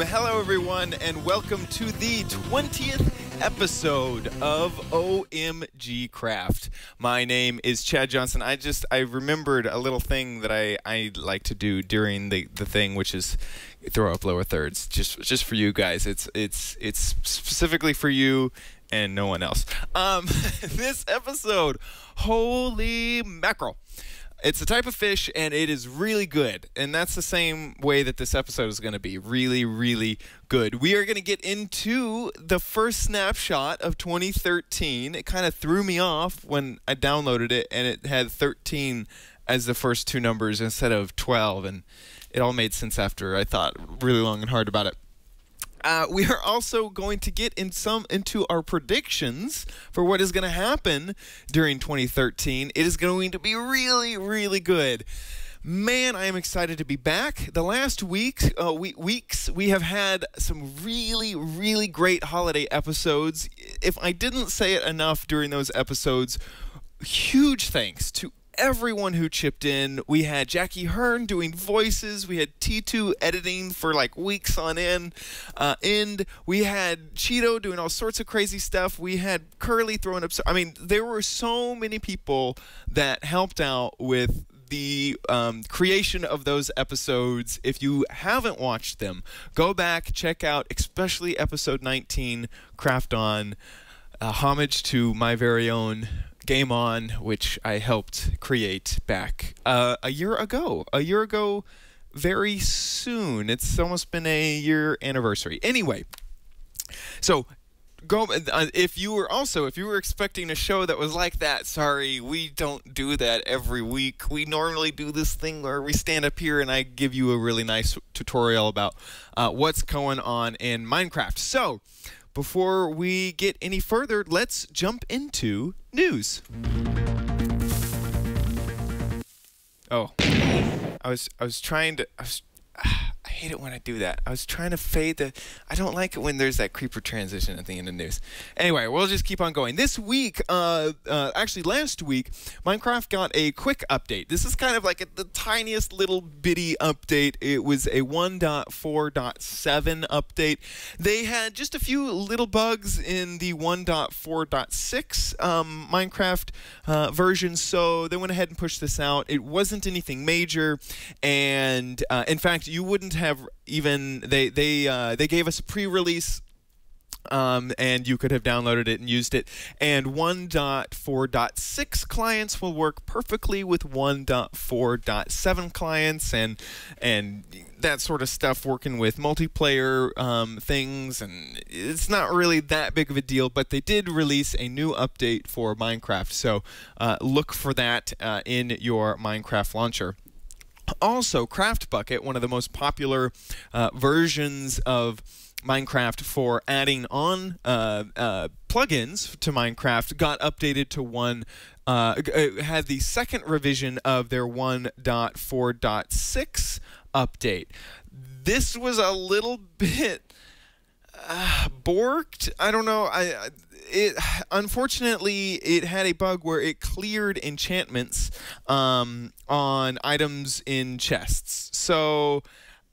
Hello everyone, and welcome to the 20th episode of OMGcraft. My name is Chad Johnson. I remembered a little thing that I like to do during the thing, which is throw up lower thirds, just for you guys. It's specifically for you and no one else. This episode, holy mackerel. It's a type of fish, and it is really good. And that's the same way that this episode is going to be. Really, really good. We are going to get into the first snapshot of 2013. It kind of threw me off when I downloaded it, and it had 13 as the first two numbers instead of 12. And it all made sense after I thought really long and hard about it. We are also going to get into our predictions for what is going to happen during 2013. It is going to be really, really good. Man, I am excited to be back. The last weeks we have had some really, really great holiday episodes. If I didn't say it enough during those episodes, huge thanks to everyone who chipped in. We had Jackie Hearn doing voices. We had T2 editing for like weeks on end. We had Cheeto doing all sorts of crazy stuff. We had Curly throwing up. I mean, there were so many people that helped out with the creation of those episodes. If you haven't watched them, go back, check out, especially episode 19, Craft On, homage to my very own Game On, which I helped create back a year ago. Very soon. It's almost been a year anniversary. Anyway, so go if you were expecting a show that was like that, sorry, we don't do that every week. We normally do this thing where we stand up here and I give you a really nice tutorial about what's going on in Minecraft. So before we get any further, let's jump into news. Oh, I was trying to. I hate it when I do that. I was trying to fade the. I don't like it when there's that creeper transition at the end of news. Anyway, we'll just keep on going. This week, actually last week, Minecraft got a quick update. This is kind of like the tiniest little bitty update. It was a 1.4.7 update. They had just a few little bugs in the 1.4.6 Minecraft version, so they went ahead and pushed this out. It wasn't anything major, and in fact, you wouldn't have even they gave us a pre-release, and you could have downloaded it and used it. And 1.4.6 clients will work perfectly with 1.4.7 clients, and that sort of stuff, working with multiplayer things, and it's not really that big of a deal. But they did release a new update for Minecraft, so look for that in your Minecraft launcher. Also, CraftBucket, one of the most popular versions of Minecraft for adding on plugins to Minecraft, got updated to had the second revision of their 1.4.6 update. This was a little bit borked. I don't know. Unfortunately, it had a bug where it cleared enchantments on items in chests. So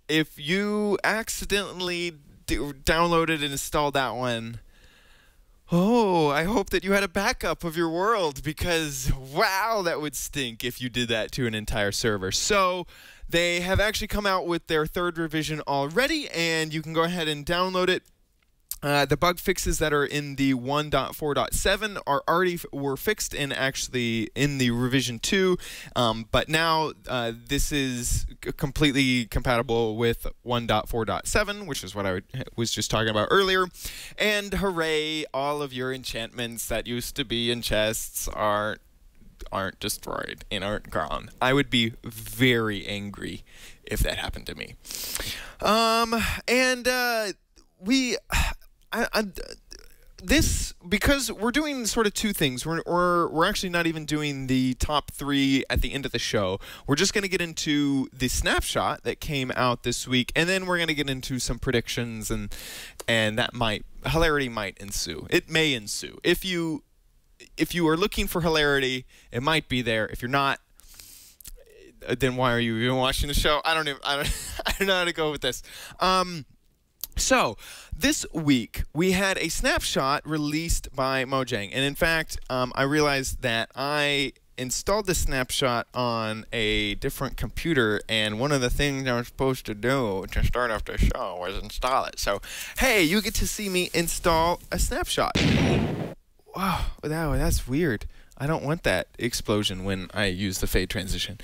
if you accidentally downloaded and installed that one, oh, I hope that you had a backup of your world, because wow, that would stink if you did that to an entire server. So they have actually come out with their third revision already, and you can go ahead and download it. The bug fixes that are in the 1.4.7 were fixed in the revision 2, but now this is completely compatible with 1.4.7, which is what I was just talking about earlier. And hooray, all of your enchantments that used to be in chests aren't destroyed and aren't gone. I would be very angry if that happened to me. because we're doing sort of two things. We're actually not even doing the top 3 at the end of the show. We're just going to get into the snapshot that came out this week, and then we're going to get into some predictions, and hilarity might ensue. It may ensue. If you are looking for hilarity, it might be there. If you're not, then why are you even watching the show? I don't know how to go with this. So, this week, we had a snapshot released by Mojang. And in fact, I realized that I installed the snapshot on a different computer. And one of the things I was supposed to do to start off the show was install it. So, hey, you get to see me install a snapshot. Wow, that's weird. I don't want that explosion when I use the fade transition.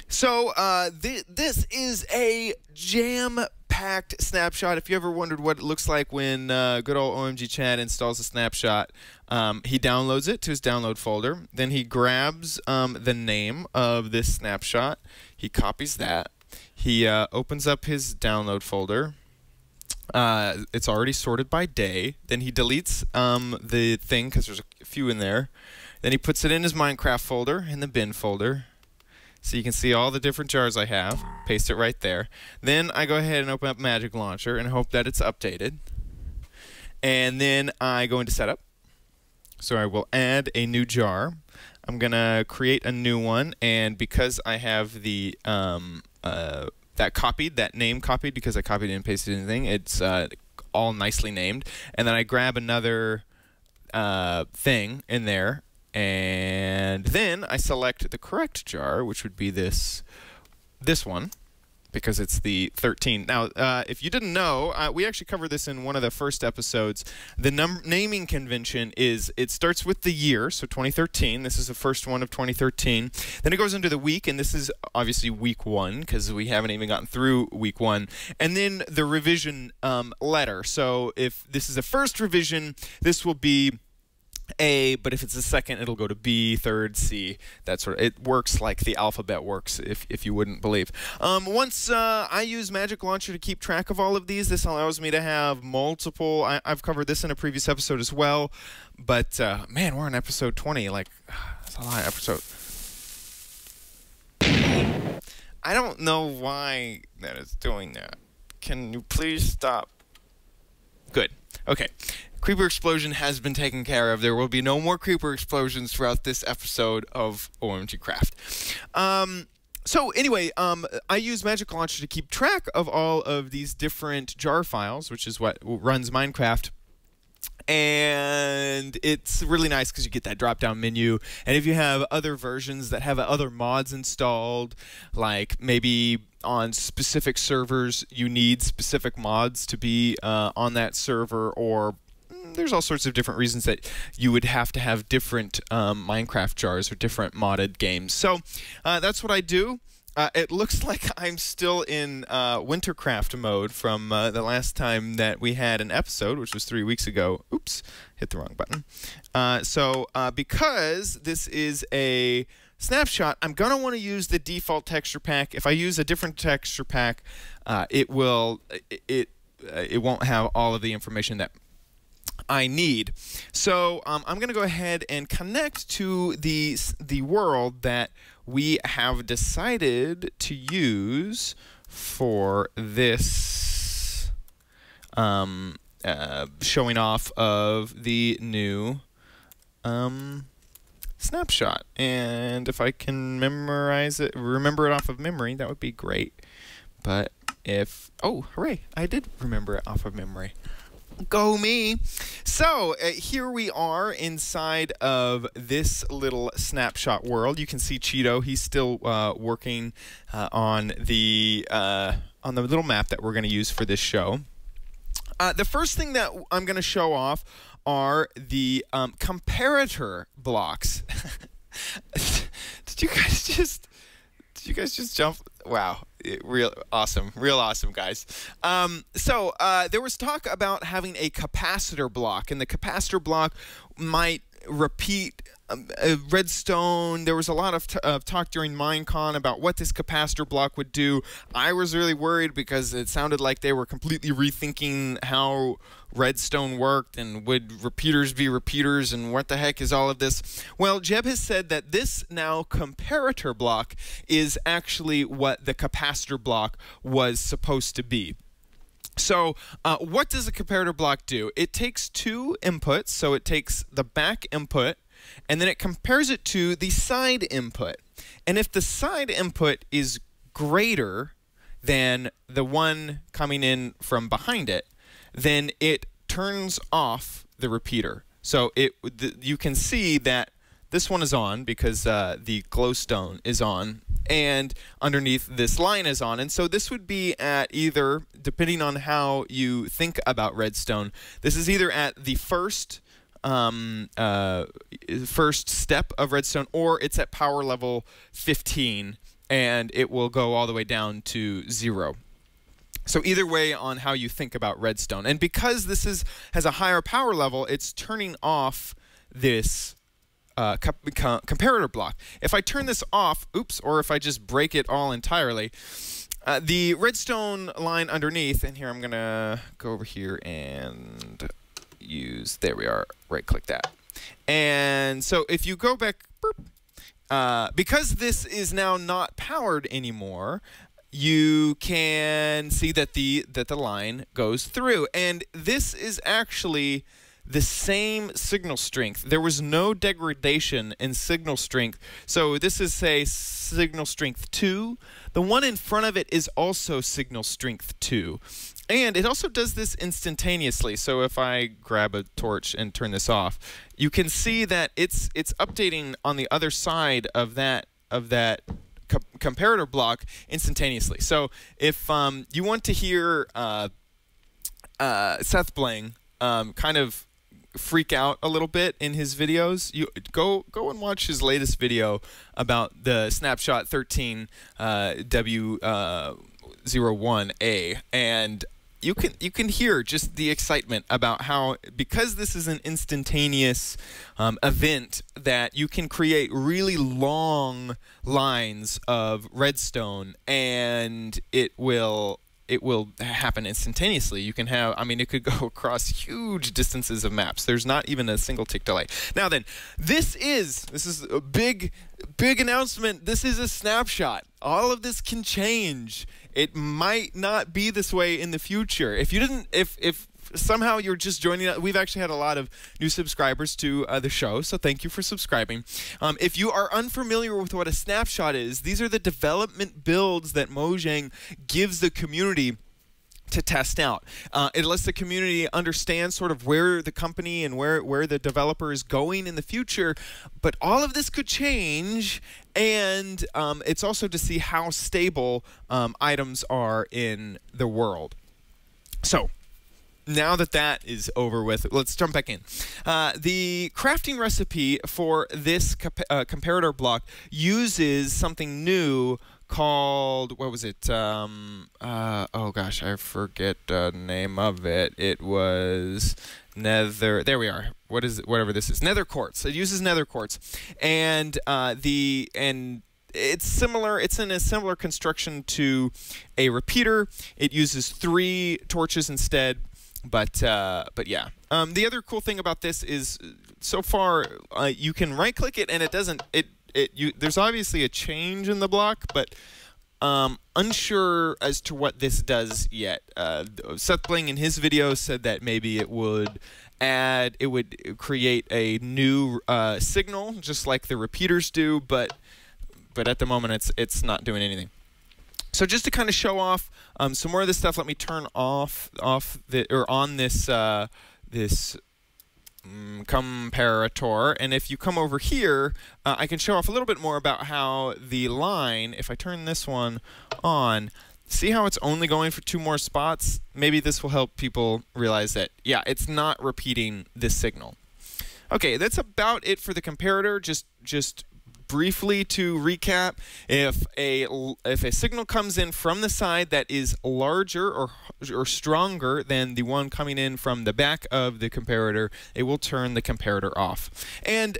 This is a jam-packed snapshot. If you ever wondered what it looks like when good old OMG Chad installs a snapshot, he downloads it to his download folder. Then he grabs the name of this snapshot. He copies that. He opens up his download folder. It's already sorted by day. Then he deletes the thing because there's a few in there. Then he puts it in his Minecraft folder, in the bin folder. So you can see all the different jars I have. Paste it right there. Then I go ahead and open up Magic Launcher and hope that it's updated. And then I go into Setup. So I will add a new jar. I'm going to create a new one. And because I have the that name copied, because I copied and pasted anything, it's all nicely named. And then I grab another thing in there. And then I select the correct jar, which would be this one, because it's the 13. Now, if you didn't know, we actually covered this in one of the first episodes. The naming convention is it starts with the year, so 2013. This is the first one of 2013. Then it goes into the week, and this is obviously week 1, because we haven't even gotten through week 1. And then the revision letter. So if this is the first revision, this will be A, but if it's the second, it'll go to B, third, C, that sort of. It works like the alphabet works, if you wouldn't believe. Once I use Magic Launcher to keep track of all of these, this allows me to have multiple. I've covered this in a previous episode as well, but man, we're on episode 20. Like, that's a lot of episode. I don't know why that is doing that. Can you please stop? Good. Okay. Creeper explosion has been taken care of. There will be no more creeper explosions throughout this episode of OMGcraft. So anyway, I use Magic Launcher to keep track of all of these different jar files, which is what runs Minecraft. And it's really nice because you get that drop-down menu. And if you have other versions that have other mods installed, like maybe on specific servers you need specific mods to be on that server, or there's all sorts of different reasons that you would have to have different Minecraft jars or different modded games. So that's what I do. It looks like I'm still in Wintercraft mode from the last time that we had an episode, which was 3 weeks ago. Oops, hit the wrong button. Because this is a snapshot, I'm going to want to use the default texture pack. If I use a different texture pack, it won't have all of the information that I need. So I'm going to go ahead and connect to the world that we have decided to use for this showing off of the new snapshot. And if I can remember it off of memory, that would be great. But oh, hooray, I did remember it off of memory. Go me. So here we are inside of this little snapshot world. You can see Cheeto. He's still working on the little map that we're going to use for this show. The first thing that I'm going to show off are the comparator blocks. Did you guys just jump? Wow. Real awesome, guys. So there was talk about having a capacitor block, and the capacitor block might repeat Redstone. There was a lot of talk during Minecon about what this capacitor block would do. I was really worried because it sounded like they were completely rethinking how Redstone worked, and would repeaters be repeaters, and what the heck is all of this? Well, Jeb has said that this now comparator block is actually what the capacitor block was supposed to be. So what does a comparator block do? It takes two inputs, so it takes the back input, and then it compares it to the side input. And if the side input is greater than the one coming in from behind it, then it turns off the repeater. So you can see that this one is on because the glowstone is on, and underneath this line is on. And so this would be at either, depending on how you think about redstone, this is either at the first step of redstone, or it's at power level 15, and it will go all the way down to 0. So either way on how you think about redstone. And because this has a higher power level, it's turning off this comparator block. If I turn this off, oops, or if I just break it all entirely, the redstone line underneath, and here I'm going to go over here and use, there we are, right-click that. And so if you go back, because this is now not powered anymore, you can see that the line goes through. And this is actually the same signal strength. There was no degradation in signal strength. So this is, say, signal strength 2. The one in front of it is also signal strength 2. And it also does this instantaneously. So if I grab a torch and turn this off, you can see that it's updating on the other side of that comparator block instantaneously. So if you want to hear Seth Bling kind of freak out a little bit in his videos, you go and watch his latest video about the Snapshot 13 W01A, and you can hear just the excitement about how, because this is an instantaneous event, that you can create really long lines of redstone, and it will happen instantaneously. You can have, I mean, it could go across huge distances of maps. There's not even a single tick delay. Now then, this is a big announcement. This is a snapshot. All of this can change. It might not be this way in the future. If somehow you're just joining us, we've actually had a lot of new subscribers to the show, so thank you for subscribing. If you are unfamiliar with what a snapshot is, these are the development builds that Mojang gives the community to test out. It lets the community understand sort of where the company and where the developer is going in the future, but all of this could change, and it's also to see how stable items are in the world. So now that is over with, let's jump back in. The crafting recipe for this comparator block uses something new called, what was it? Oh gosh, I forget the name of it. It was nether. There we are. What is it? Whatever this is, nether quartz. It uses nether quartz, and it's similar. It's in a similar construction to a repeater. It uses 3 torches instead. But yeah. The other cool thing about this is, so far, you can right-click it, and it doesn't. There's obviously a change in the block, but unsure as to what this does yet. Seth Bling in his video said that maybe it would create a new signal, just like the repeaters do, but at the moment it's not doing anything. So just to kind of show off some more of this stuff, let me turn on this comparator, and if you come over here, I can show off a little bit more about how the line, if I turn this one on, see how it's only going for 2 more spots? Maybe this will help people realize that, yeah, it's not repeating this signal. Okay, that's about it for the comparator. Just briefly to recap, if a signal comes in from the side that is larger or stronger than the one coming in from the back of the comparator, it will turn the comparator off. And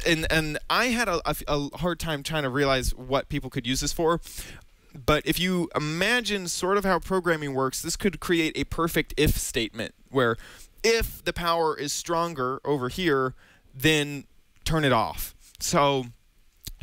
and I had a hard time trying to realize what people could use this for. But if you imagine sort of how programming works, this could create a perfect if statement where if the power is stronger over here, then turn it off. So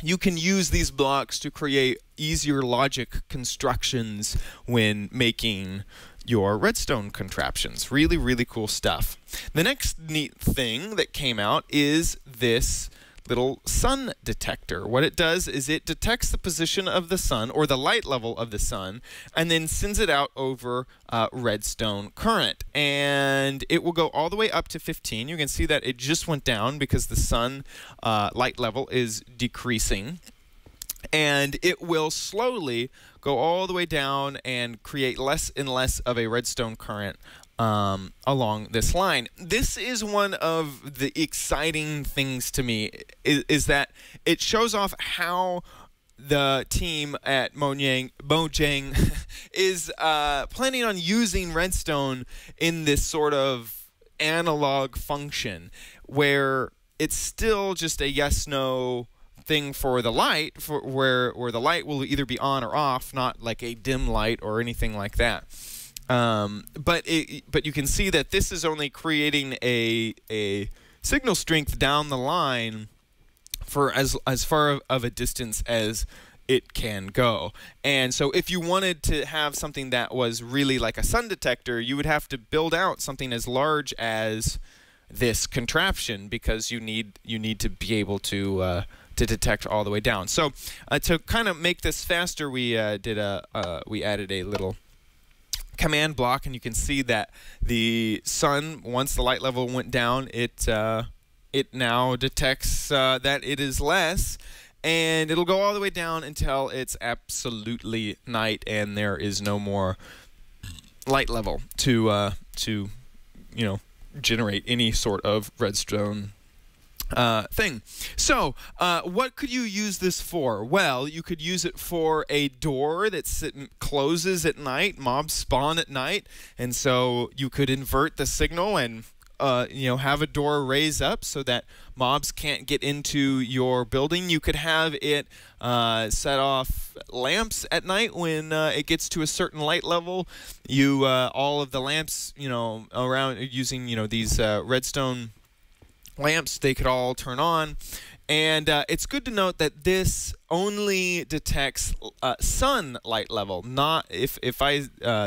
you can use these blocks to create easier logic constructions when making your redstone contraptions. Really, really cool stuff. The next neat thing that came out is this little sun detector. What it does is it detects the position of the sun or the light level of the sun and then sends it out over redstone current. And it will go all the way up to 15. You can see that it just went down because the sun light level is decreasing. And it will slowly go all the way down and create less and less of a redstone current along this line. This is one of the exciting things to me, is that it shows off how the team at Mojang is planning on using redstone in this sort of analog function where it's still just a yes-no thing for the light, where the light will either be on or off, not like a dim light or anything like that. But you can see that this is only creating a signal strength down the line for as far of a distance as it can go. And so if you wanted to have something that was really like a sun detector, you would have to build out something as large as this contraption because you need to be able to detect all the way down. So to kind of make this faster, we added a little command block, and you can see that the sun, once the light level went down, it now detects that it is less, and it'll go all the way down until it's absolutely night and there is no more light level to generate any sort of redstone thing. So what could you use this for? Well, you could use it for a door that closes at night. Mobs spawn at night, and so you could invert the signal and have a door raise up so that mobs can't get into your building. You could have it set off lamps at night when it gets to a certain light level. All of the lamps around using these redstone lamps, they could all turn on. And it's good to note that this only detects sun light level. Not if I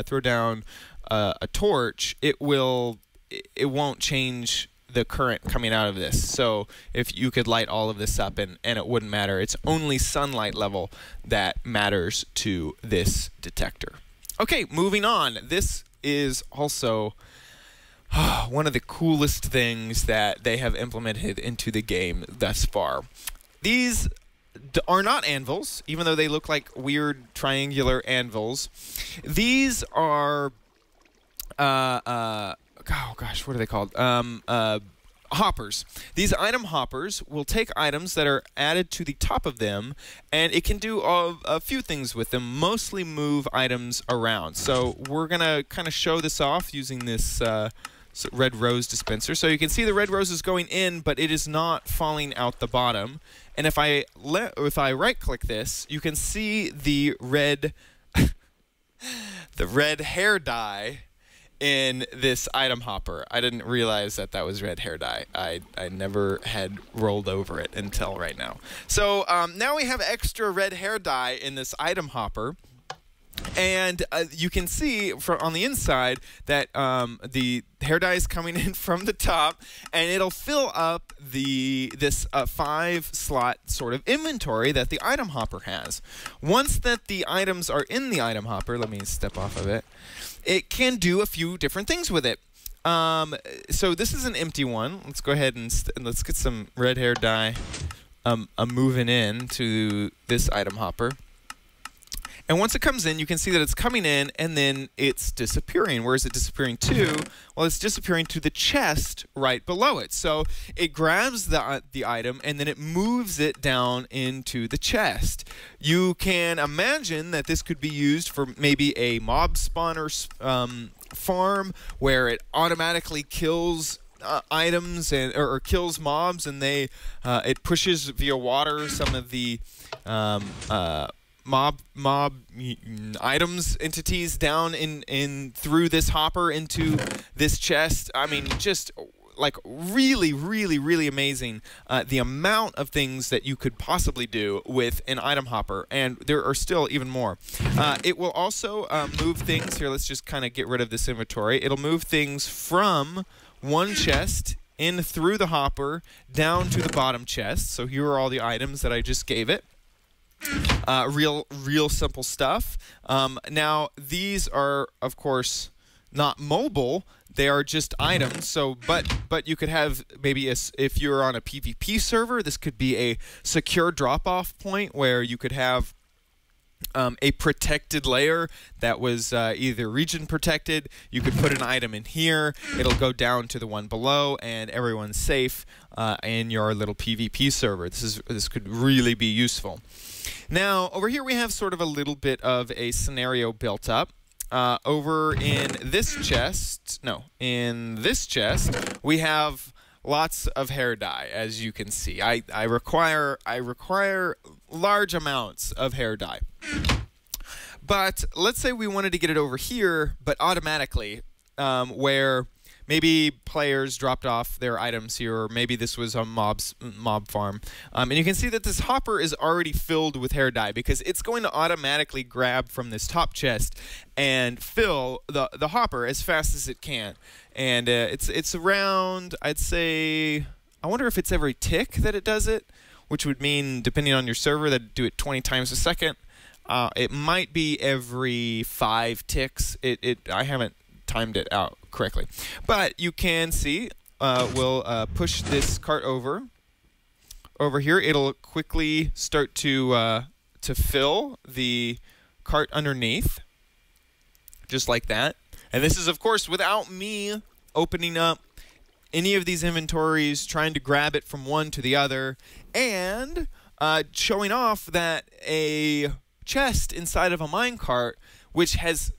throw down a torch, it won't change the current coming out of this. So if you could light all of this up and it wouldn't matter. It's only sunlight level that matters to this detector. Okay, moving on. This is also one of the coolest things that they have implemented into the game thus far. These are not anvils, even though they look like weird triangular anvils. These are, oh gosh, what are they called? Hoppers. These item hoppers will take items that are added to the top of them, and it can do a few things with them, mostly move items around. So we're going to kind of show this off using this red rose dispenser. So you can see the red rose is going in, but it is not falling out the bottom. And if I right click this, you can see the red the red hair dye in this item hopper. I didn't realize that was red hair dye. I never had rolled over it until right now. So now we have extra red hair dye in this item hopper. And you can see on the inside that the hair dye is coming in from the top, and it'll fill up this 5-slot sort of inventory that the item hopper has. Once that the items are in the item hopper, let me step off of it, it can do a few different things with it. So this is an empty one. Let's go ahead and let's get some red hair dye moving in to this item hopper. And once it comes in, you can see that it's coming in and then it's disappearing. Where is it disappearing to? Well, it's disappearing to the chest right below it. So it grabs the item and then it moves it down into the chest. You can imagine that this could be used for maybe a mob spawner farm where it automatically kills items or kills mobs, and it pushes via water some of the mob items entities down in through this hopper into this chest. I mean, just like really, really, really amazing the amount of things that you could possibly do with an item hopper, and there are still even more. It will also move things here. Let's just kind of get rid of this inventory. It'll move things from one chest in through the hopper down to the bottom chest. So here are all the items that I just gave it. Real simple stuff. Now these are, of course, not mobile. They are just items. So, but you could have maybe if you're on a PvP server, this could be a secure drop-off point where you could have a protected layer that was either region protected. You could put an item in here. It'll go down to the one below, and everyone's safe in your little PvP server. This could really be useful. Now, over here we have sort of a little bit of a scenario built up. Over in this chest, we have lots of hair dye, as you can see. I require large amounts of hair dye. But let's say we wanted to get it over here, but automatically, where maybe players dropped off their items here, or maybe this was a mob farm. And you can see that this hopper is already filled with hair dye because it's going to automatically grab from this top chest and fill the hopper as fast as it can. And it's around, I'd say, I wonder if it's every tick that it does it, which would mean, depending on your server, that do it 20 times a second. It might be every 5 ticks. I haven't timed it out correctly, but you can see we'll push this cart over here. It'll quickly start to fill the cart underneath, just like that. And this is, of course, without me opening up any of these inventories, trying to grab it from one to the other, and showing off that a chest inside of a minecart, which has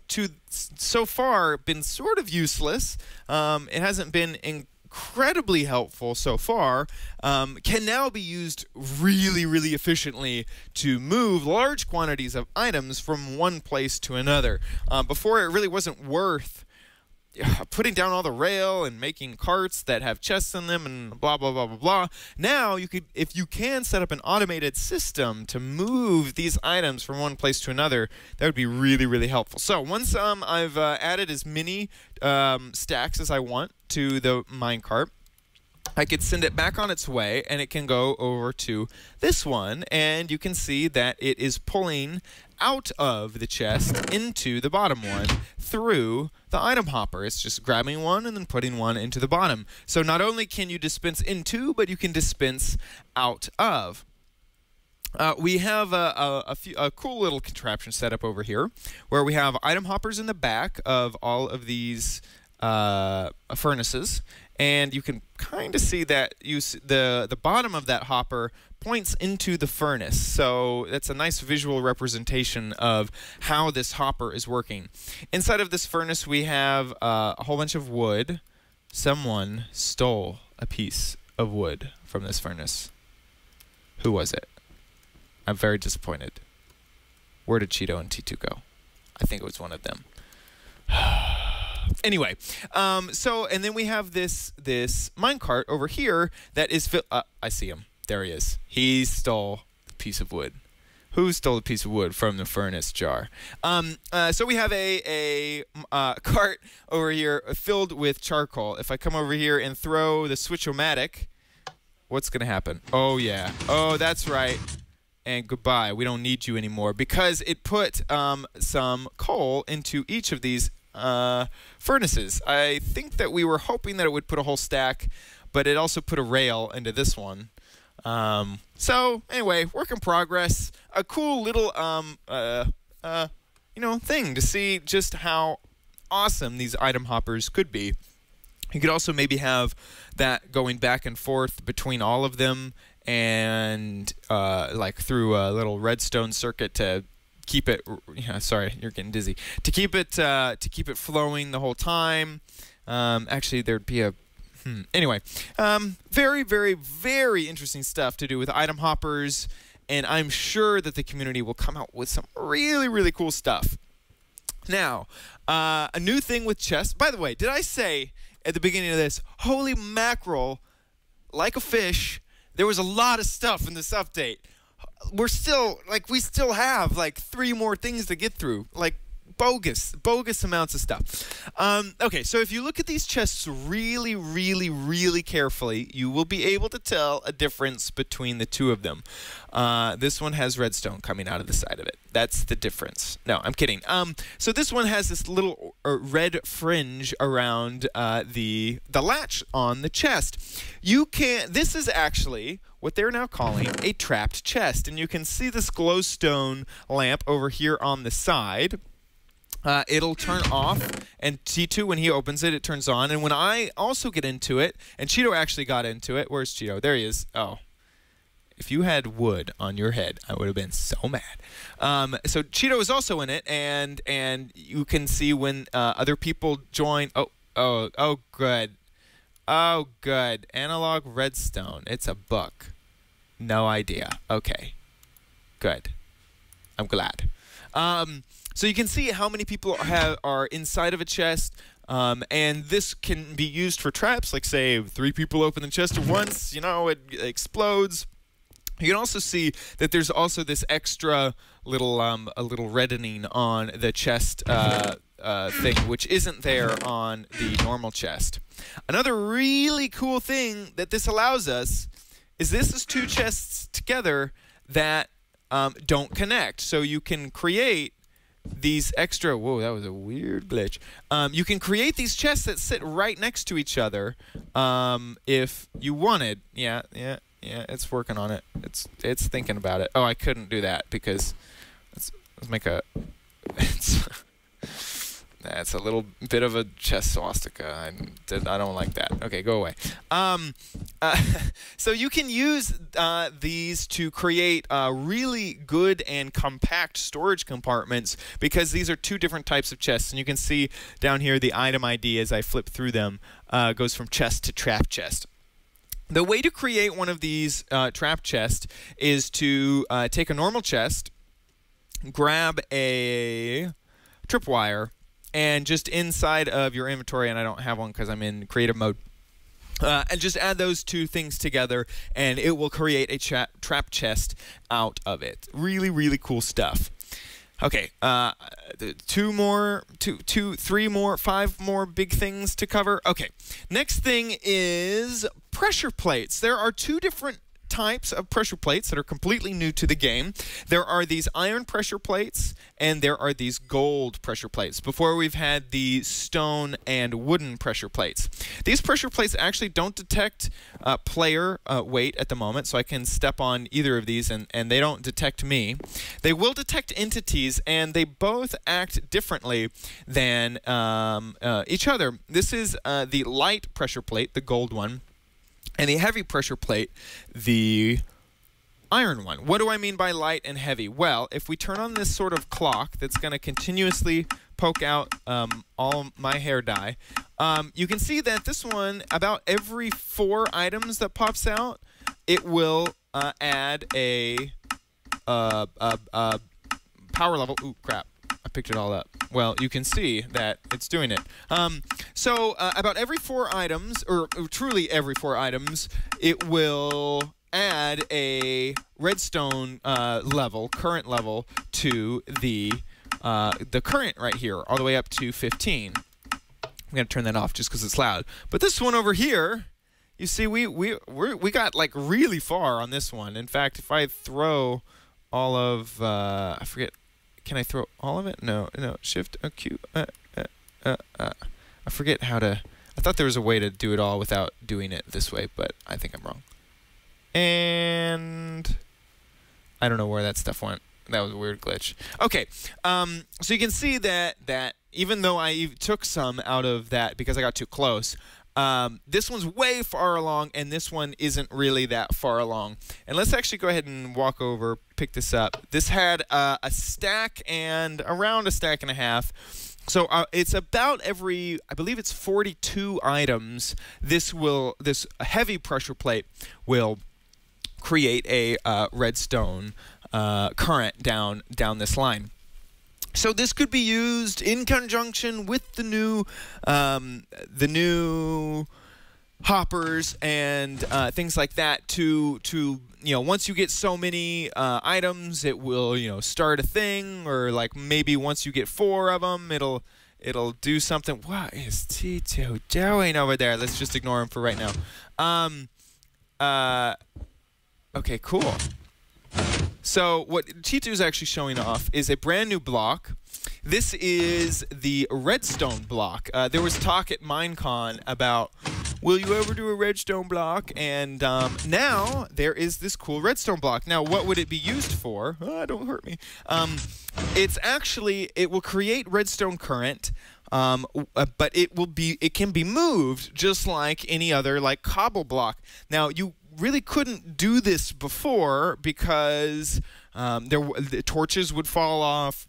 so far been sort of useless, it hasn't been incredibly helpful so far, can now be used really, really efficiently to move large quantities of items from one place to another. Before, it really wasn't worth putting down all the rail and making carts that have chests in them and blah, blah, blah, blah, blah. Now, if you can set up an automated system to move these items from one place to another, that would be really, really helpful. So once I've added as many stacks as I want to the minecart, I could send it back on its way, and it can go over to this one, and you can see that it is pulling out of the chest into the bottom one through the item hopper. It's just grabbing one and then putting one into the bottom. So not only can you dispense into, but you can dispense out of. We have a cool little contraption set up over here where we have item hoppers in the back of all of these furnaces, and you can kind of see that the bottom of that hopper points into the furnace. So that's a nice visual representation of how this hopper is working. Inside of this furnace, we have a whole bunch of wood. Someone stole a piece of wood from this furnace. Who was it? I'm very disappointed. Where did Cheeto and T2 go? I think it was one of them. Anyway, and then we have this minecart over here that is I see him. There he is. He stole a piece of wood. Who stole a piece of wood from the furnace jar? So we have a cart over here filled with charcoal. If I come over here and throw the switch-o-matic, what's going to happen? Oh, yeah. Oh, that's right. And goodbye. We don't need you anymore because it put some coal into each of these furnaces. I think that we were hoping that it would put a whole stack, but it also put a rail into this one. So anyway, work in progress. A cool little thing to see just how awesome these item hoppers could be. You could also maybe have that going back and forth between all of them, and like through a little redstone circuit to keep it. Sorry, you're getting dizzy. To keep it flowing the whole time. Actually, there'd be a. Anyway, very, very, very interesting stuff to do with item hoppers, and I'm sure that the community will come out with some really, really cool stuff. Now, a new thing with chests. By the way, did I say at the beginning of this, holy mackerel, like a fish, there was a lot of stuff in this update. We still have like 3 more things to get through, like bogus amounts of stuff. Okay, so if you look at these chests really, really, really carefully, you will be able to tell a difference between the 2 of them. This one has redstone coming out of the side of it. That's the difference. No, I'm kidding. So this one has this little red fringe around the latch on the chest. This is actually what they're now calling a trapped chest, and you can see this glowstone lamp over here on the side. It'll turn off, and T2, when he opens it, it turns on. And when I also get into it, and Cheeto actually got into it. Where's Cheeto? There he is. Oh. If you had wood on your head, I would have been so mad. So Cheeto is also in it, and you can see when other people join. Oh, good. Oh, good. Analog redstone. It's a book. No idea. Okay. Good. I'm glad. So you can see how many people are inside of a chest, and this can be used for traps. Like, say, 3 people open the chest at once, you know, it explodes. You can also see that there's also this extra little, a little reddening on the chest thing, which isn't there on the normal chest. Another really cool thing that this allows us is this is 2 chests together that don't connect. So you can create these extra... Whoa, that was a weird glitch. You can create these chests that sit right next to each other if you wanted. Yeah, it's working on it. It's thinking about it. Oh, I couldn't do that because... Let's make a... That's a little bit of a chest swastika. I don't like that. Okay, go away. So you can use these to create really good and compact storage compartments because these are 2 different types of chests. And you can see down here the item ID as I flip through them goes from chest to trap chest. The way to create one of these trap chests is to take a normal chest, grab a tripwire, and just inside of your inventory, and I don't have one because I'm in creative mode, and just add those 2 things together, and it will create a trap chest out of it. Really, really cool stuff. Okay, 3 more, 5 more big things to cover. Okay, next thing is pressure plates. There are 2 different types of pressure plates that are completely new to the game. There are these iron pressure plates, and there are these gold pressure plates. Before, we've had the stone and wooden pressure plates. These pressure plates actually don't detect player weight at the moment, so I can step on either of these and they don't detect me. They will detect entities, and they both act differently than each other. This is the light pressure plate, the gold one, and the heavy pressure plate, the iron one. What do I mean by light and heavy? Well, if we turn on this sort of clock that's going to continuously poke out all my hair dye, you can see that this one, about every 4 items that pops out, it will add a power level. Ooh, crap. I picked it all up. Well, you can see that it's doing it. So about every 4 items, or truly every 4 items, it will add a redstone current level to the current right here, all the way up to 15. I'm gonna turn that off just because it's loud. But this one over here, you see, we got like really far on this one. In fact, if I throw all of I forget. Can I throw all of it? No. Shift, Q. I forget how to... I thought there was a way to do it all without doing it this way, but I think I'm wrong. And... I don't know where that stuff went. That was a weird glitch. Okay, so you can see that even though I took some out of that because I got too close, this one's way far along, and this one isn't really that far along. And let's actually go ahead and walk over, pick this up. This had a stack and around a stack and a half So it's about every, I believe it's 42 items. This heavy pressure plate will create a redstone current down this line. So this could be used in conjunction with the new hoppers and things like that to once you get so many items, it will start a thing, or like maybe once you get 4 of them, it'll do something. What is T2 doing over there? Let's just ignore him for right now. Okay, cool. So what T2 is actually showing off is a brand new block. This is the redstone block. There was talk at Minecon about, will you ever do a redstone block? And now there is this cool redstone block. Now, what would it be used for? Don't hurt me. It will create redstone current, but it can be moved just like any other cobble block. Now, you really couldn't do this before because the torches would fall off.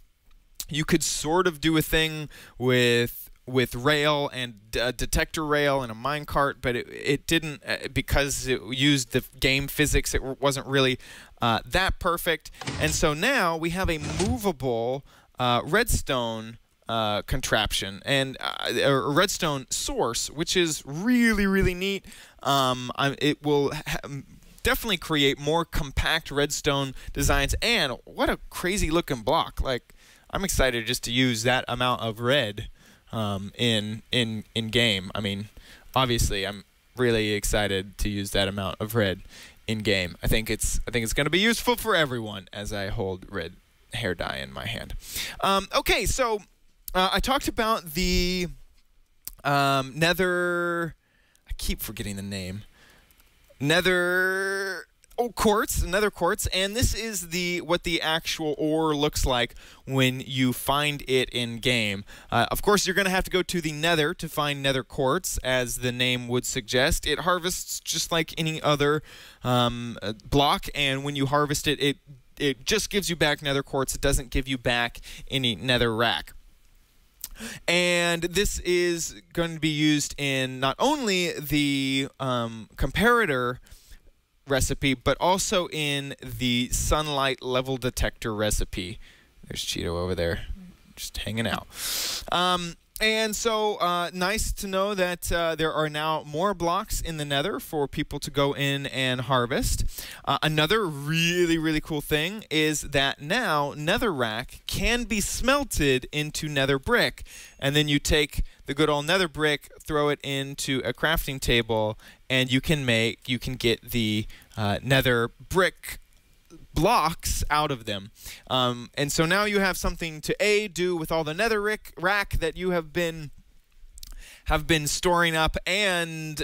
You could sort of do a thing with rail and detector rail and a minecart, but it didn't, because it used the game physics. It wasn't really that perfect. And so now we have a movable redstone contraption and a redstone source, which is really, really neat. It will definitely create more compact redstone designs, and what a crazy looking block. I'm excited just to use that amount of red in game. I mean, obviously, I'm really excited to use that amount of red in game. I think it's going to be useful for everyone as I hold red hair dye in my hand. Okay, so I talked about the nether. I keep forgetting the name. Nether quartz, and this is what the actual ore looks like when you find it in game. Of course, you're going to have to go to the nether to find nether quartz, as the name would suggest. It harvests just like any other block, and when you harvest it, it just gives you back nether quartz. It doesn't give you back any nether rack. And this is going to be used in not only the comparator recipe, but also in the sunlight level detector recipe. There's Cheeto over there, just hanging out. And so nice to know that there are now more blocks in the nether for people to go in and harvest. Another really, really cool thing is that now netherrack can be smelted into nether brick. And then you take the good old nether brick, throw it into a crafting table, and you can get the nether brick blocks out of them. And so now you have something to do with all the nether rack that you have been storing up, and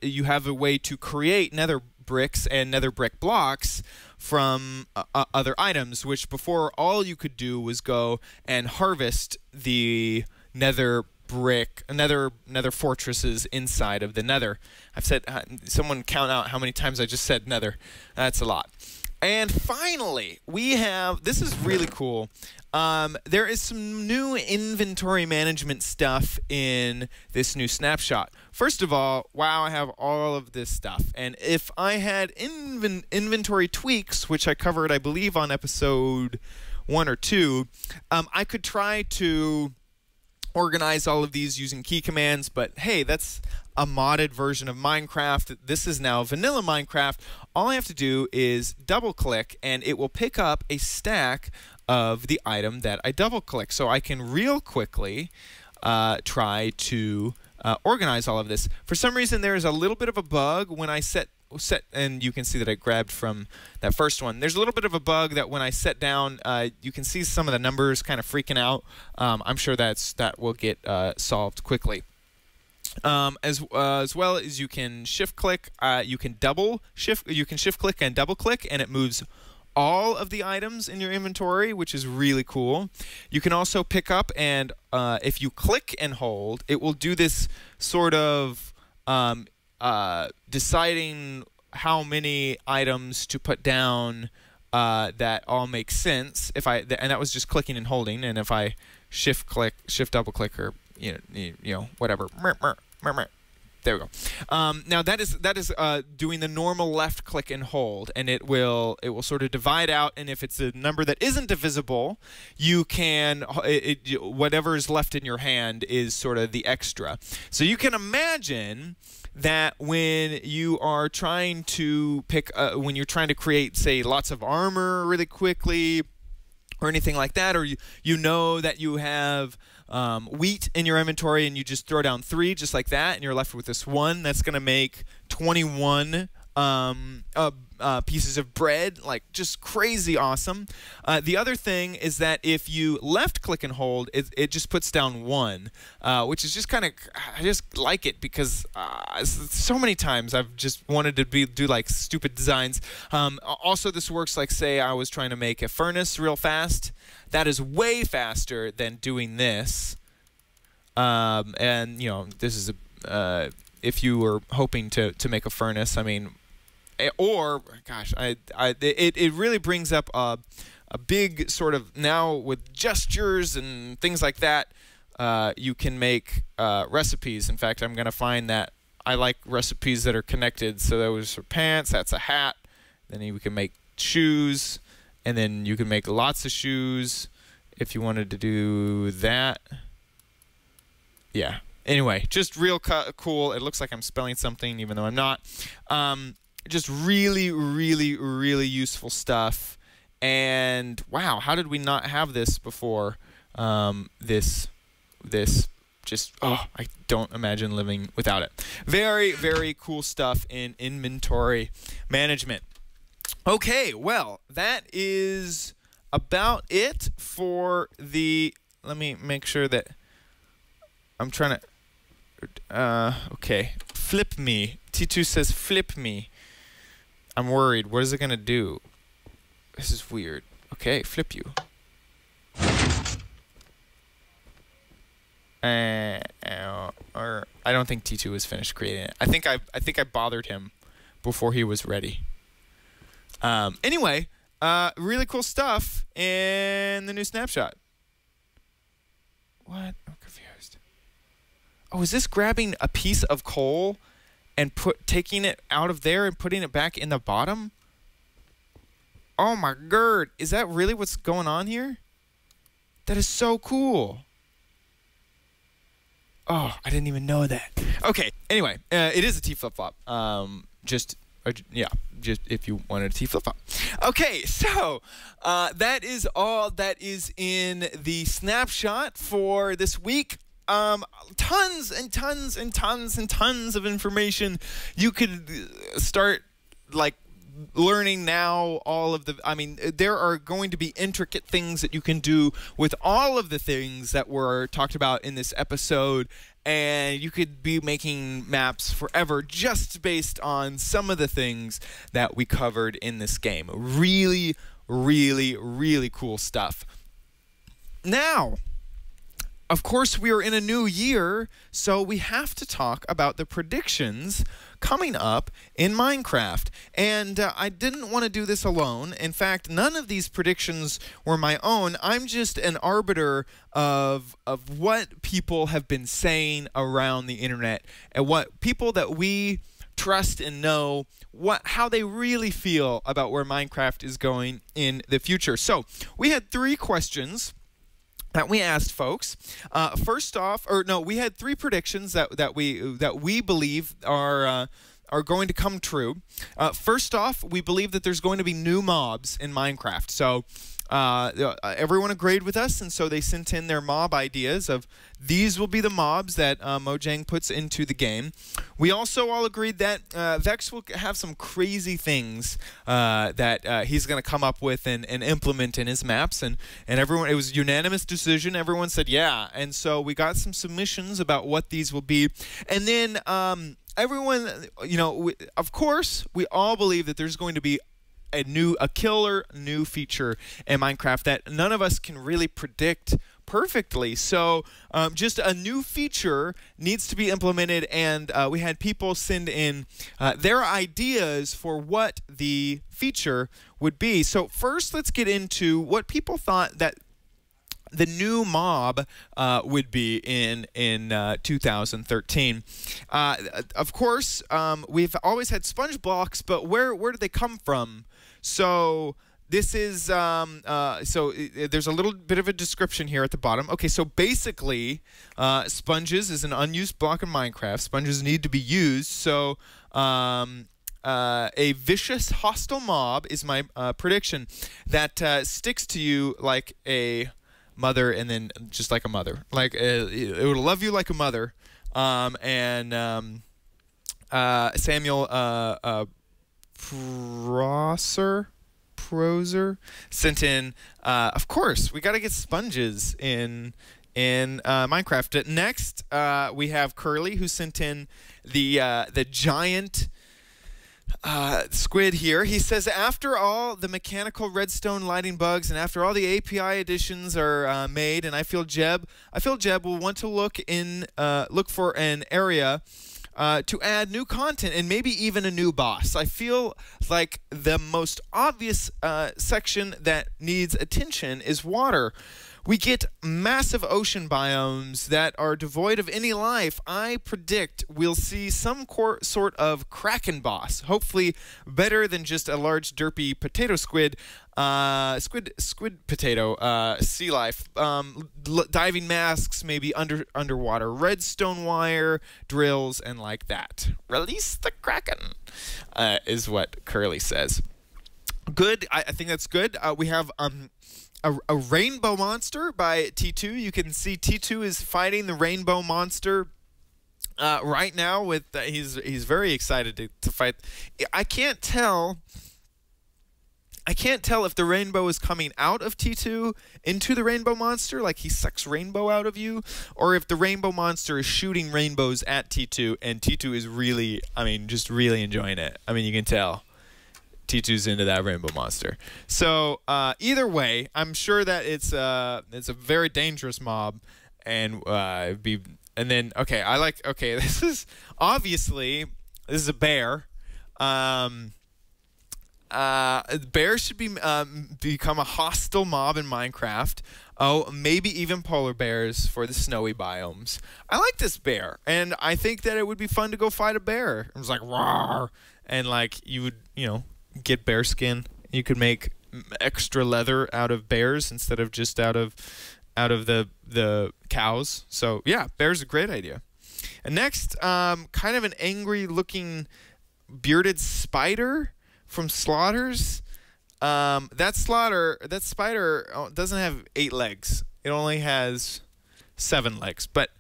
you have a way to create nether bricks and nether brick blocks from other items, which before all you could do was go and harvest the nether fortresses inside of the nether. I've said, someone count out how many times I just said nether. That's a lot. And finally, we have, this is really cool. There is some new inventory management stuff in this new snapshot. First of all, wow, I have all of this stuff. And if I had inventory tweaks, which I covered, I believe, on episode 1 or 2, I could try to organize all of these using key commands, but hey, that's a modded version of Minecraft. This is now vanilla Minecraft. All I have to do is double click and it will pick up a stack of the item that I double click. So I can real quickly try to organize all of this. For some reason, there is a little bit of a bug when I set, and you can see that I grabbed from that first one. There's a little bit of a bug that when I set down, you can see some of the numbers kind of freaking out. I'm sure that will get solved quickly. As well as you can shift click, you can shift click and double click, and it moves all of the items in your inventory, which is really cool. You can also pick up, and if you click and hold, it will do this sort of deciding how many items to put down that all make sense. And that was just clicking and holding, and if I shift click, shift double click, or whatever. There we go. Now that is doing the normal left click and hold, and it will sort of divide out. And if it's a number that isn't divisible, you can whatever is left in your hand is sort of the extra. So you can imagine that when you are trying to when you're trying to create, say, lots of armor really quickly, or anything like that, or you know that you have wheat in your inventory and you just throw down 3 just like that, and you're left with this 1, that's going to make 21 pieces of bread, like just crazy awesome. The other thing is that if you left click and hold, it just puts down 1, which is just kind of, I just like it because so many times I've just wanted to do like stupid designs. Also, this works like, say I was trying to make a furnace real fast. That is way faster than doing this. And this is if you were hoping to make a furnace, I mean, or gosh, it really brings up a big sort of, now with gestures and things like that, you can make recipes. In fact, I'm going to find that I like recipes that are connected. So those are pants, that's a hat. Then you can make shoes, and then you can make lots of shoes if you wanted to do that. Yeah. Anyway, just real cool. It looks like I'm spelling something even though I'm not. Just really, really, really useful stuff. And wow, how did we not have this before? This just, I don't imagine living without it. Very, very cool stuff in inventory management. Okay, well, that is about it for the, let me make sure that I'm trying to, okay, flip me. T2 says flip me. I'm worried. What is it going to do? This is weird. Okay, flip you. Or I don't think T2 was finished creating it. I think I bothered him before he was ready. Anyway, really cool stuff in the new Snapshot. What? I'm confused. Oh, is this grabbing a piece of coal and taking it out of there and putting it back in the bottom? Oh my god, is that really what's going on here? That is so cool. Oh, I didn't even know that. Okay, anyway, it is a T flip-flop. Just if you wanted a T flip-flop. Okay, so that is all that is in the Snapshot for this week. Tons and tons and tons and tons of information. You could start like learning now all of the, I mean, there are going to be intricate things that you can do with all of the things that were talked about in this episode, and you could be making maps forever just based on some of the things that we covered in this game. Really, really, really cool stuff. Now, of course, we are in a new year, so we have to talk about the predictions coming up in Minecraft. And I didn't want to do this alone. In fact, none of these predictions were my own. I'm just an arbiter of what people have been saying around the internet, and what people that we trust and know how they really feel about where Minecraft is going in the future. So we had 3 questions that we asked folks. First off, we had 3 predictions that we believe are going to come true. First off, we believe that there's going to be new mobs in Minecraft. So everyone agreed with us, and so they sent in their mob ideas of these will be the mobs that Mojang puts into the game. We also all agreed that Vex will have some crazy things that he's going to come up with and implement in his maps, and everyone, it was a unanimous decision. Everyone said yeah, and so we got some submissions about what these will be, and then everyone, of course, we all believe that there's going to be a killer new feature in Minecraft that none of us can really predict perfectly. So just a new feature needs to be implemented, and we had people send in their ideas for what the feature would be. So first, let's get into what people thought that the new mob would be in 2013. Of course, we've always had sponge blocks, but where do they come from? So this is there's a little bit of a description here at the bottom. Okay, so basically, sponges is an unused block in Minecraft. Sponges need to be used. So a vicious, hostile mob is my prediction that sticks to you like a mother, and then just like a mother, like it would love you like a mother. Samuel Proser sent in. Of course, we got to get sponges in Minecraft. Next, we have Curly, who sent in the giant squid here. He says, after all the mechanical redstone lighting bugs and after all the API additions are made, and I feel Jeb will want to look for an area to add new content and maybe even a new boss. I feel like the most obvious section that needs attention is water. We get massive ocean biomes that are devoid of any life. I predict we'll see some sort of kraken boss, hopefully better than just a large derpy potato squid, squid potato, sea life, diving masks, maybe underwater, redstone wire, drills, and like that. Release the kraken, is what Curly says. Good, I think that's good. We have a rainbow monster by T2. You can see T2 is fighting the rainbow monster right now. With he's very excited to fight. I can't tell if the rainbow is coming out of T2 into the rainbow monster, like he sucks rainbow out of you, or if the rainbow monster is shooting rainbows at T2, and T2 is really, just really enjoying it. You can tell T2's into that rainbow monster. So either way, I'm sure that it's a very dangerous mob, and this is obviously a bear. Bears should become a hostile mob in Minecraft. Oh, maybe even polar bears for the snowy biomes. I like this bear, and I think that it would be fun to go fight a bear. It was like roar, and like you would get bear skin. You could make extra leather out of bears instead of just out of the cows. So yeah, bear's a great idea. And next, kind of an angry looking bearded spider from Slaughters. That spider doesn't have 8 legs. It only has 7 legs. But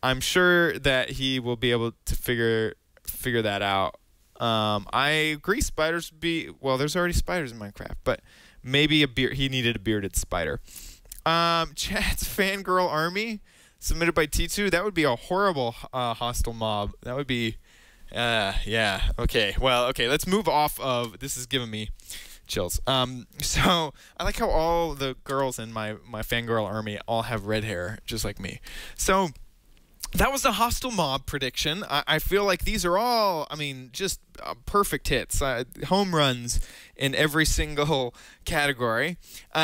I'm sure that he will be able to figure that out. I agree. Spiders would be there's already spiders in Minecraft, but maybe he needed a bearded spider. Chad's fangirl army submitted by T2. That would be a horrible hostile mob. That would be. Yeah. Okay. Well. Okay. Let's move off of. This is giving me chills. So I like how all the girls in my fangirl army all have red hair, just like me. So that was the hostile mob prediction. I feel like these are all, just perfect hits, home runs in every single category.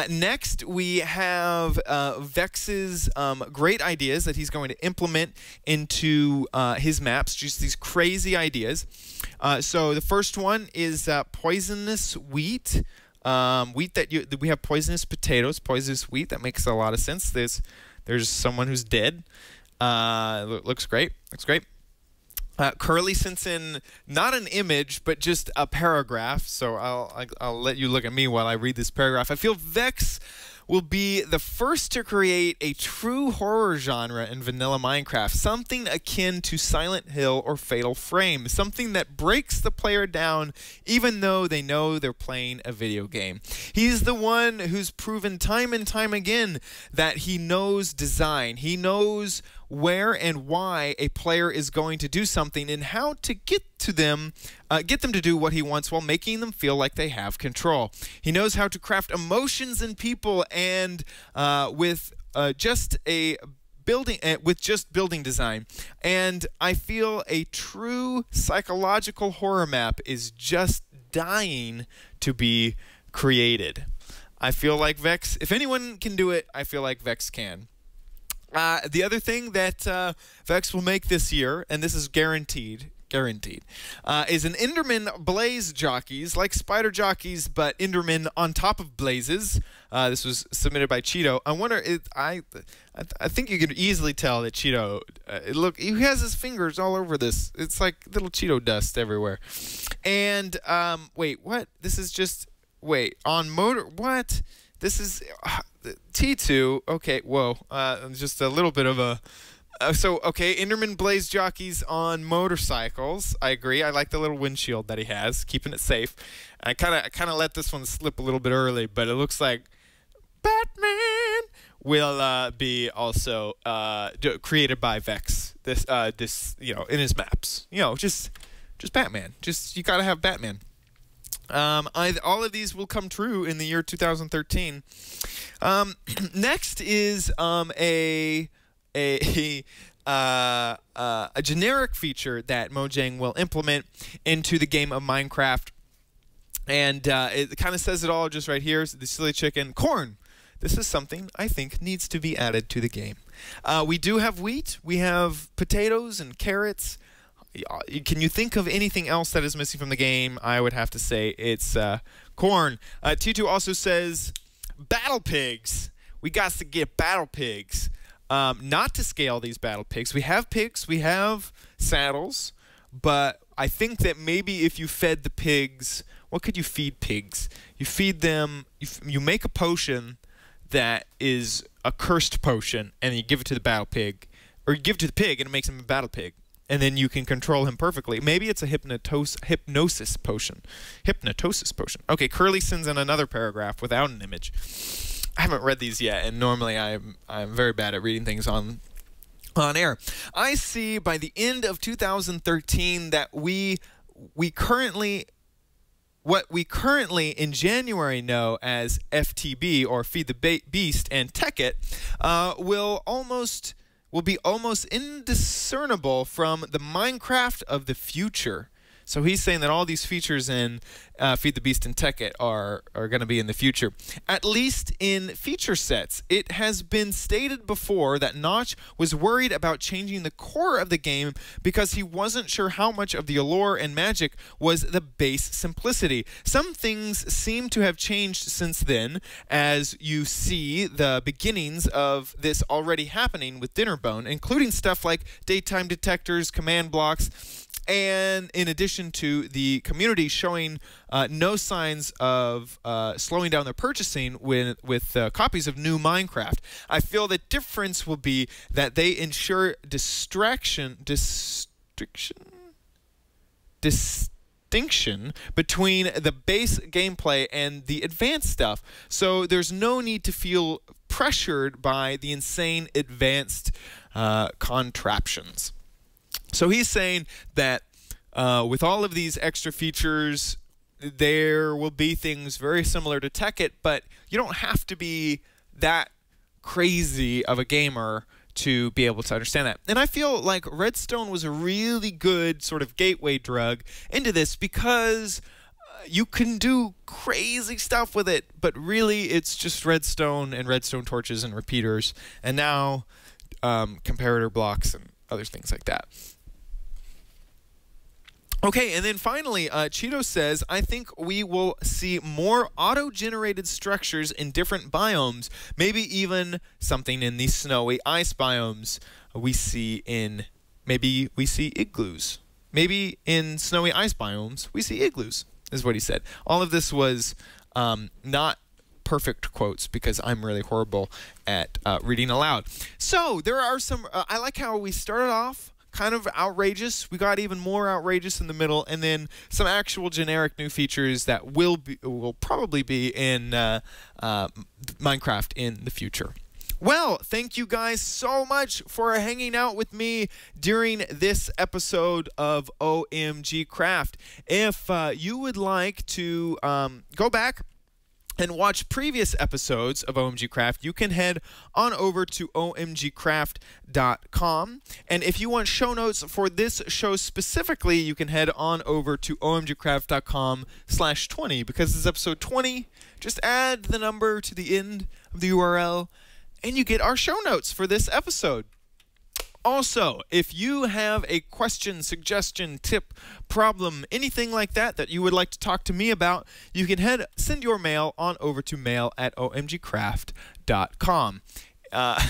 Next, we have Vex's great ideas that he's going to implement into his maps, just these crazy ideas. So the first one is poisonous wheat. Wheat that we have poisonous potatoes, poisonous wheat. That makes a lot of sense. There's someone who's dead. Looks great. Curly sends in not an image, but just a paragraph. So I'll let you look at me while I read this paragraph. I feel Vex will be the first to create a true horror genre in vanilla Minecraft, something akin to Silent Hill or Fatal Frame, something that breaks the player down even though they know they're playing a video game. He's the one who's proven time and time again that he knows design. He knows where and why a player is going to do something and how to get them to do what he wants while making them feel like they have control. He knows how to craft emotions in people and with just building design. And I feel a true psychological horror map is just dying to be created. I feel like Vex, if anyone can do it, I feel like Vex can. The other thing that Vex will make this year, and this is guaranteed, is an Enderman Blaze jockeys, like spider jockeys, but Enderman on top of blazes. This was submitted by Cheeto. I wonder, I think you could easily tell that Cheeto, look, he has his fingers all over this. It's like little Cheeto dust everywhere. And, wait, what? This is just, wait, on motor, what? This is T2. Okay, whoa, just a little bit of a... okay, Enderman Blaze jockeys on motorcycles. I agree. I like the little windshield that he has, keeping it safe. I kind of let this one slip a little bit early, but it looks like Batman will be also created by Vex. This in his maps. Just Batman. Just you gotta have Batman. All of these will come true in the year 2013. Next is a generic feature that Mojang will implement into the game of Minecraft. And it kind of says it all just right here. The silly chicken. Corn. This is something I think needs to be added to the game. We do have wheat. We have potatoes and carrots. Can you think of anything else that is missing from the game? I would have to say it's corn. T2 also says battle pigs. We got to get battle pigs. Not to scale these battle pigs. We have pigs, we have saddles, but I think that maybe if you fed the pigs, what could you feed pigs? You feed them, you make a potion that is a cursed potion, and you give it to the battle pig, or you give it to the pig and it makes him a battle pig, and then you can control him perfectly. Maybe it's a hypnosis potion. Hypnotosis potion. Okay, Curly sends in another paragraph without an image. I haven't read these yet, and normally I'm very bad at reading things on air. I see by the end of 2013 that what we currently in January know as FTB, or Feed the Beast, and Tekkit will be almost indiscernible from the Minecraft of the future. So he's saying that all these features in Feed the Beast and Tekkit are going to be in the future. At least in feature sets. It has been stated before that Notch was worried about changing the core of the game because he wasn't sure how much of the allure and magic was the base simplicity. Some things seem to have changed since then, as you see the beginnings of this already happening with Dinnerbone, including stuff like daytime detectors, command blocks, and in addition to the community showing no signs of slowing down their purchasing with copies of new Minecraft. I feel the difference will be that they ensure distinction between the base gameplay and the advanced stuff. So there's no need to feel pressured by the insane advanced contraptions. So he's saying that with all of these extra features, there will be things very similar to Tekkit, but you don't have to be that crazy of a gamer to be able to understand that. And I feel like Redstone was a really good sort of gateway drug into this because you can do crazy stuff with it, but really it's just redstone and redstone torches and repeaters, and now comparator blocks and other things like that. Okay, and then finally, Cheeto says, I think we will see more auto-generated structures in different biomes, maybe even something in the snowy ice biomes maybe we see igloos. Maybe in snowy ice biomes, we see igloos, is what he said. All of this was not perfect quotes because I'm really horrible at reading aloud. So, there are some, I like how we started off kind of outrageous. We got even more outrageous in the middle, and then some actual generic new features that will probably be in Minecraft in the future. Well, thank you guys so much for hanging out with me during this episode of OMGcraft. If you would like to go back and watch previous episodes of OMGcraft, you can head on over to OMGcraft.com. And if you want show notes for this show specifically, you can head on over to OMGcraft.com/20. Because this is episode 20, just add the number to the end of the URL, and you get our show notes for this episode. Also, if you have a question, suggestion, tip, problem, anything like that you would like to talk to me about, you can send your mail on over to mail@omgcraft.com. I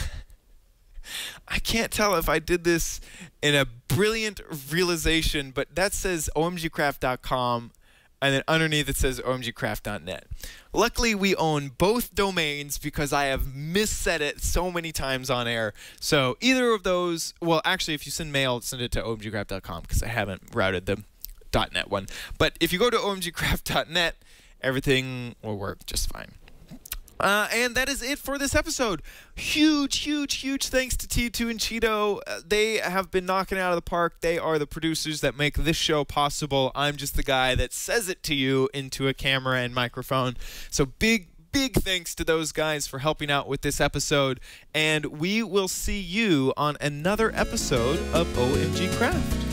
can't tell if I did this in a brilliant realization, but that says omgcraft.com, and then underneath it says omgcraft.net. Luckily, we own both domains because I have missaid it so many times on air. So either of those, well, actually, if you send mail, send it to omgcraft.com because I haven't routed the .net one. But if you go to omgcraft.net, everything will work just fine. And that is it for this episode. Huge thanks to T2 and Cheeto. They have been knocking it out of the park. They are the producers that make this show possible. I'm just the guy that says it to you into a camera and microphone. So big thanks to those guys for helping out with this episode. And we will see you on another episode of OMG Craft.